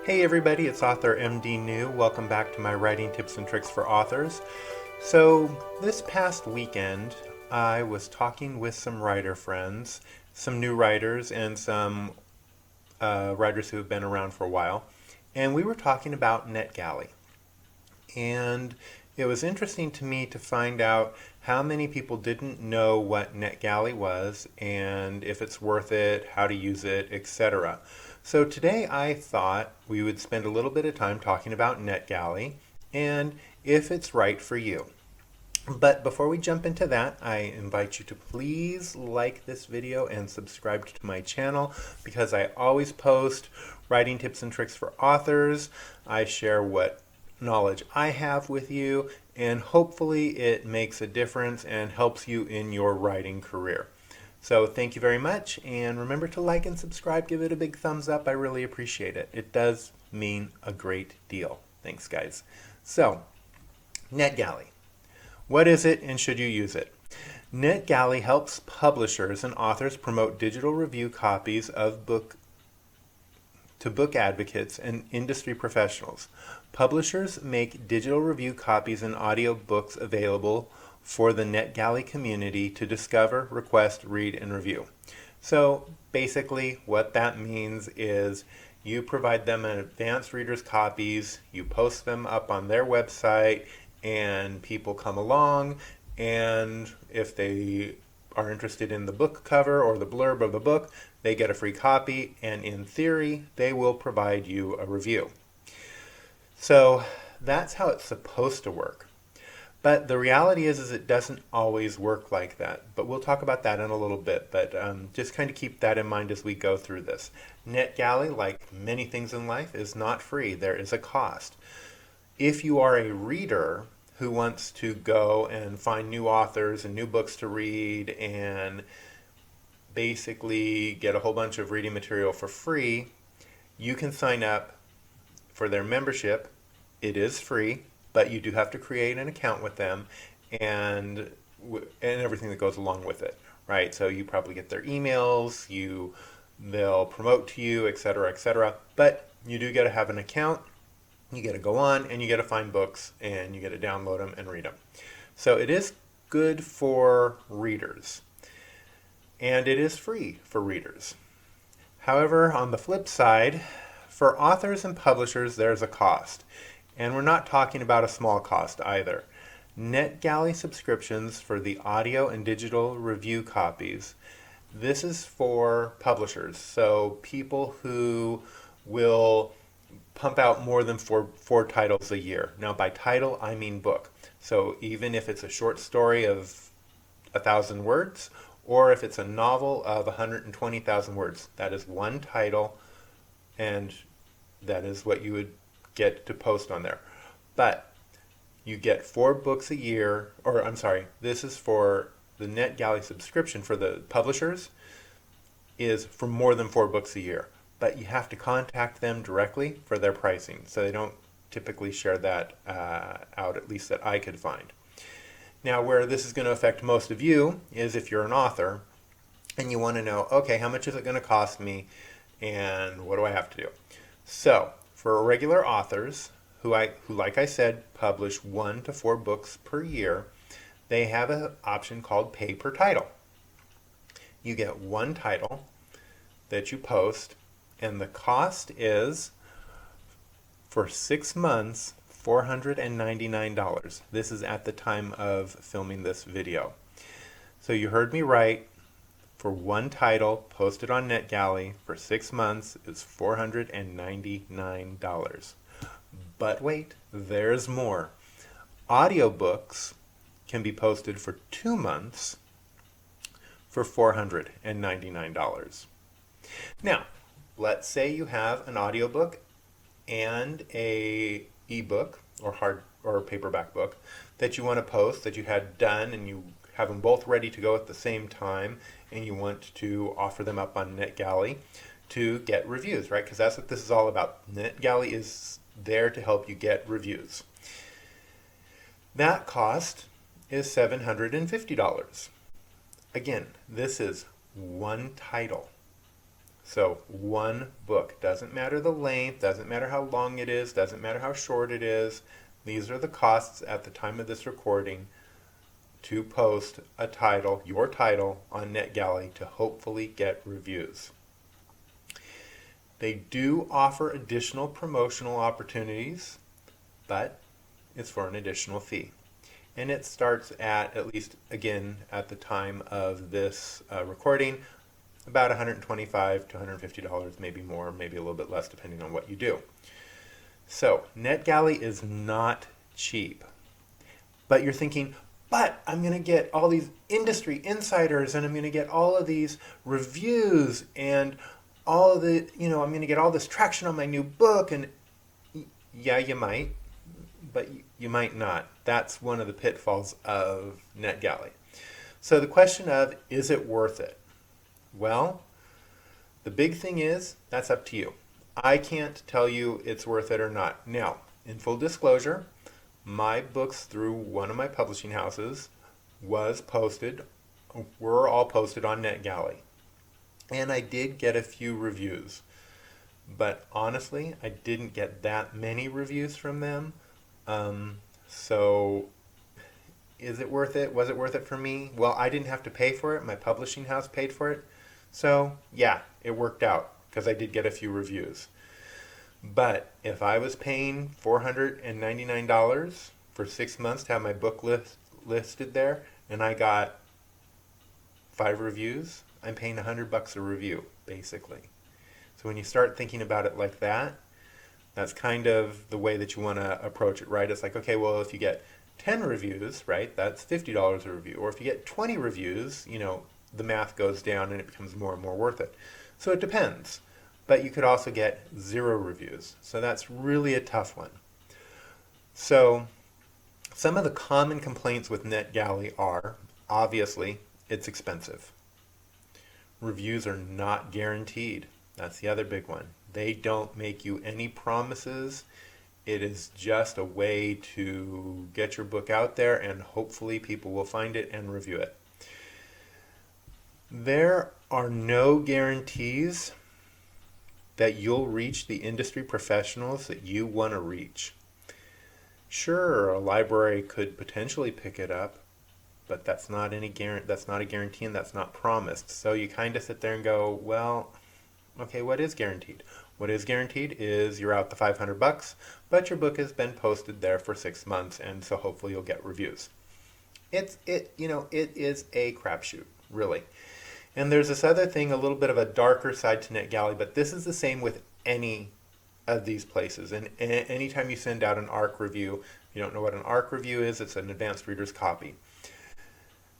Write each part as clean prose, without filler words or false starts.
Hey everybody, it's author MD New. Welcome back to my writing tips and tricks for authors. So this past weekend, I was talking with some writer friends, some new writers and some writers who have been around for a while, and we were talking about NetGalley. And it was interesting to me to find out how many people didn't know what NetGalley was and if it's worth it, how to use it, etc. So today I thought we would spend a little bit of time talking about NetGalley and if it's right for you. But before we jump into that, I invite you to please like this video and subscribe to my channel because I always post writing tips and tricks for authors. I share what knowledge I have with you, and hopefully it makes a difference and helps you in your writing career. So thank you very much, and remember to like and subscribe. Give it a big thumbs up. I really appreciate it. It does mean a great deal. Thanks, guys. So, NetGalley. What is it and should you use it? NetGalley helps publishers and authors promote digital review copies of book to book advocates and industry professionals. Publishers make digital review copies and audiobooks available for the NetGalley community to discover, request, read, and review. So basically what that means is you provide them an advanced reader's copies, you post them up on their website, and people come along, and if they are interested in the book cover or the blurb of the book, they get a free copy, and in theory, they will provide you a review. So that's how it's supposed to work. But the reality is it doesn't always work like that. But we'll talk about that in a little bit. But just kind of keep that in mind as we go through this. NetGalley, like many things in life, is not free. There is a cost. If you are a reader who wants to go and find new authors and new books to read and basically get a whole bunch of reading material for free, you can sign up for their membership. It is free, but you do have to create an account with them and everything that goes along with it, right? So you probably get their emails, they'll promote to you, etc., etc. But you do get to have an account. You get to go on and you get to find books and you get to download them and read them. So it is good for readers. And it is free for readers. However, on the flip side, for authors and publishers, there's a cost. And we're not talking about a small cost either. NetGalley subscriptions for the audio and digital review copies. This is for publishers, so people who will pump out more than four titles a year. Now, by title, I mean book. So even if it's a short story of 1,000 words, or if it's a novel of 120,000 words, that is one title, and that is what you would get to post on there. But you get 4 books a year, or I'm sorry, this is for the NetGalley subscription for the publishers, is for more than 4 books a year. But you have to contact them directly for their pricing. So they don't typically share that out, at least that I could find. Now, where this is going to affect most of you is if you're an author and you want to know, okay, how much is it going to cost me and what do I have to do? So for regular authors who like I said, publish 1 to 4 books per year, they have an option called pay per title. You get one title that you post, and the cost is, for 6 months, $499. This is at the time of filming this video. So you heard me right. For one title posted on NetGalley for 6 months is $499. But wait, there's more. Audiobooks can be posted for 2 months for $499. Now, let's say you have an audiobook and a ebook or paperback book that you want to post that you had done, and you have them both ready to go at the same time, and you want to offer them up on NetGalley to get reviews, right? Because that's what this is all about. NetGalley is there to help you get reviews. That cost is $750. Again, this is one title. So one book. Doesn't matter the length, doesn't matter how long it is, doesn't matter how short it is. These are the costs at the time of this recording to post a title, your title, on NetGalley to hopefully get reviews. They do offer additional promotional opportunities, but it's for an additional fee. And it starts at least again at the time of this recording, about $125 to $150, maybe more, maybe a little bit less depending on what you do. So NetGalley is not cheap. But you're thinking, but I'm going to get all these industry insiders and I'm going to get all of these reviews and all of the, I'm going to get all this traction on my new book. And yeah, you might, but you might not. That's one of the pitfalls of NetGalley. So the question of, is it worth it? Well, the big thing is, that's up to you. I can't tell you it's worth it or not. Now, in full disclosure, my books through one of my publishing houses were all posted on NetGalley. And I did get a few reviews. But honestly, I didn't get that many reviews from them. So is it worth it? Was it worth it for me? Well, I didn't have to pay for it. My publishing house paid for it. So yeah, it worked out because I did get a few reviews. But if I was paying $499 for 6 months to have my book listed there and I got 5 reviews, I'm paying $100 a review, basically. So when you start thinking about it like that, that's kind of the way that you want to approach it, right? It's like, okay, well, if you get 10 reviews, right, that's $50 a review. Or if you get 20 reviews, the math goes down and it becomes more and more worth it. So it depends. But you could also get 0 reviews. So that's really a tough one. So some of the common complaints with NetGalley are, obviously, it's expensive. Reviews are not guaranteed. That's the other big one. They don't make you any promises. It is just a way to get your book out there and hopefully people will find it and review it. There are no guarantees that you'll reach the industry professionals that you want to reach. Sure, a library could potentially pick it up, but that's not a guarantee and that's not promised. So you kind of sit there and go, well, okay, what is guaranteed? What is guaranteed is you're out the $500, but your book has been posted there for 6 months, and so hopefully you'll get reviews. It is a crapshoot, really. And there's this other thing, a little bit of a darker side to NetGalley, but this is the same with any of these places. And anytime you send out an ARC review, you don't know what an ARC review is, it's an advanced reader's copy.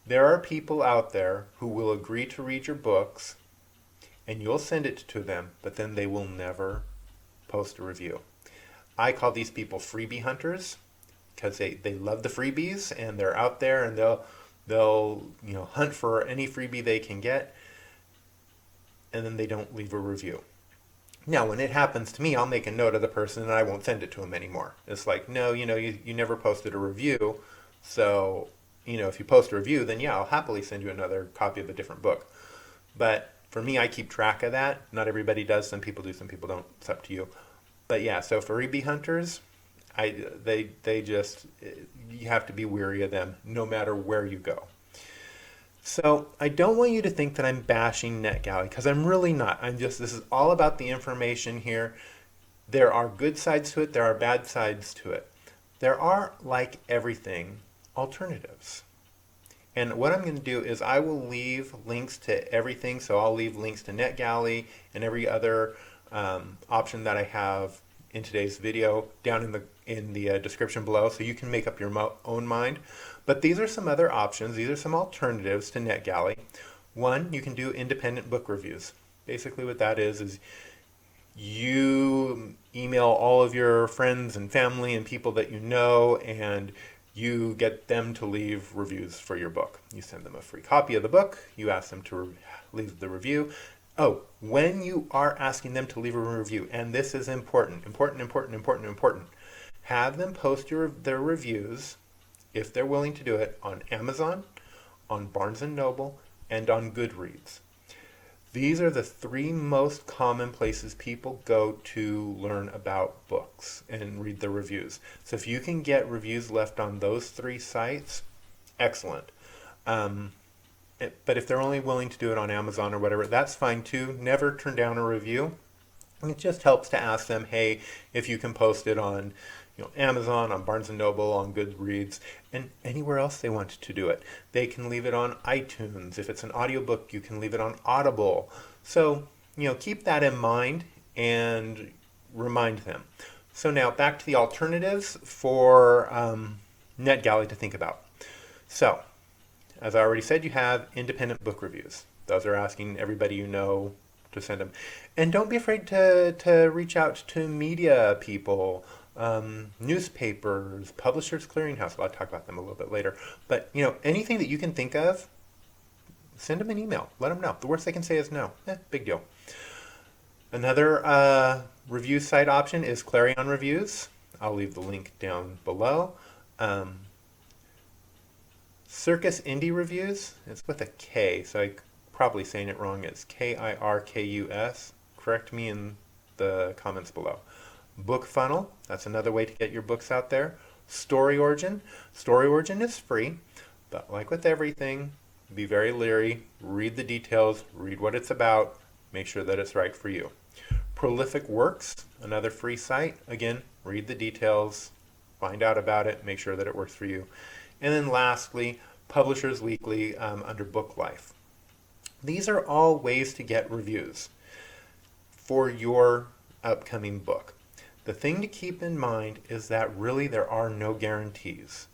There are people out there who will agree to read your books, and you'll send it to them, but then they will never post a review. I call these people freebie hunters because they love the freebies and they're out there and they'll hunt for any freebie they can get, and then they don't leave a review. Now, when it happens to me, I'll make a note of the person and I won't send it to them anymore. It's like, no, you never posted a review, so if you post a review, then yeah, I'll happily send you another copy of a different book. But for me, I keep track of that. Not everybody does. Some people do, some people don't. It's up to you. But yeah, so for freebie hunters, you have to be wary of them no matter where you go. So I don't want you to think that I'm bashing NetGalley, because I'm really not. This is all about the information here. There are good sides to it. There are bad sides to it. There are, like everything, alternatives. And what I'm going to do is I will leave links to everything. So I'll leave links to NetGalley and every other option that I have in today's video down in the description below, so you can make up your own mind. But these are some other options. These are some alternatives to NetGalley. One, you can do independent book reviews. Basically what that is you email all of your friends and family and people that you know, and you get them to leave reviews for your book. You send them a free copy of the book. You ask them to leave the review. Oh, when you are asking them to leave a review, and this is important, have them post their reviews, if they're willing to do it, on Amazon, on Barnes & Noble, and on Goodreads. These are the three most common places people go to learn about books and read the reviews. So if you can get reviews left on those three sites, excellent. Um, but if they're only willing to do it on Amazon or whatever, that's fine too. Never turn down a review. It just helps to ask them, hey, if you can post it on, Amazon, on Barnes and Noble, on Goodreads, and anywhere else they want to do it. They can leave it on iTunes. If it's an audiobook, you can leave it on Audible. So, keep that in mind and remind them. So now back to the alternatives for NetGalley to think about. So, as I already said, you have independent book reviews. Those are asking everybody you know to send them. And don't be afraid to reach out to media people, newspapers, Publishers Clearinghouse. Well, I'll talk about them a little bit later. But, anything that you can think of, send them an email. Let them know. The worst they can say is no. Big deal. Another review site option is Clarion Reviews. I'll leave the link down below. Circus Indie Reviews. It's with a K, so I'm probably saying it wrong. It's Kirkus. Correct me in the comments below. Book Funnel. That's another way to get your books out there. Story Origin. Story Origin is free, but like with everything, be very leery. Read the details. Read what it's about. Make sure that it's right for you. Prolific Works. Another free site. Again, read the details. Find out about it. Make sure that it works for you. And then lastly, Publishers Weekly under Book Life. These are all ways to get reviews for your upcoming book. The thing to keep in mind is that really there are no guarantees.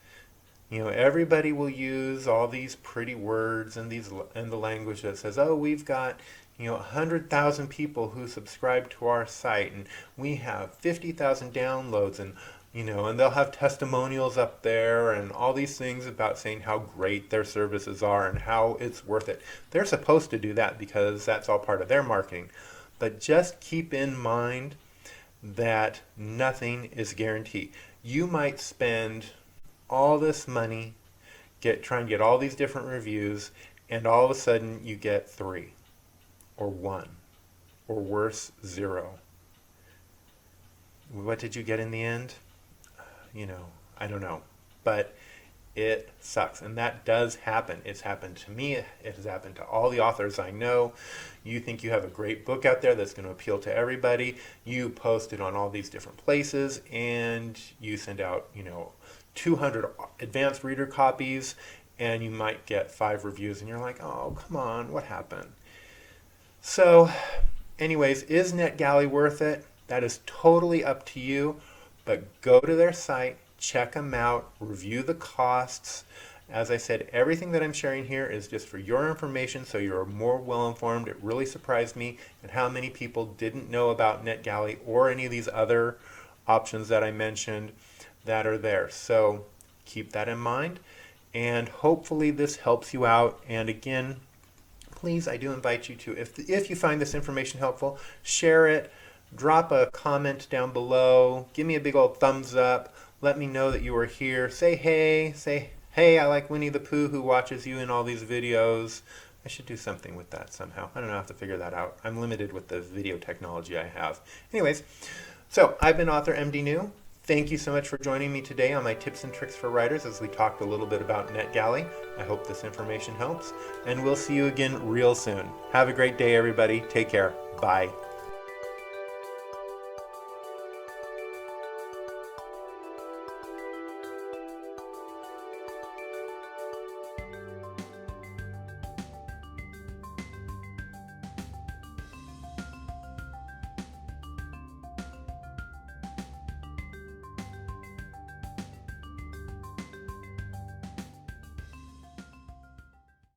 Everybody will use all these pretty words and the language that says, oh, we've got 100,000 people who subscribe to our site, and we have 50,000 downloads, and and they'll have testimonials up there and all these things about saying how great their services are and how it's worth it. They're supposed to do that because that's all part of their marketing. But just keep in mind that nothing is guaranteed. You might spend all this money trying to get all these different reviews, and all of a sudden you get 3 or 1 or worse, 0. What did you get in the end? I don't know, but it sucks, and that does happen. It's happened to me. It has happened to all the authors I know. You think you have a great book out there that's going to appeal to everybody. You post it on all these different places, and you send out 200 advanced reader copies, and you might get 5 reviews, and you're like, oh, come on, what happened? So anyways, is NetGalley worth it? That is totally up to you. But go to their site, check them out, review the costs. As I said, everything that I'm sharing here is just for your information, so you're more well-informed. It really surprised me at how many people didn't know about NetGalley or any of these other options that I mentioned that are there. So keep that in mind, and hopefully this helps you out. And again, please, I do invite you to, if you find this information helpful, share it. Drop a comment down below. Give me a big old thumbs up. Let me know that you are here. Say hey, I like Winnie the Pooh who watches you in all these videos. I should do something with that somehow. I don't know, I have to figure that out. I'm limited with the video technology I have. Anyways, so I've been author MD New. Thank you so much for joining me today on my tips and tricks for writers as we talked a little bit about NetGalley. I hope this information helps, and we'll see you again real soon. Have a great day, everybody. Take care. Bye.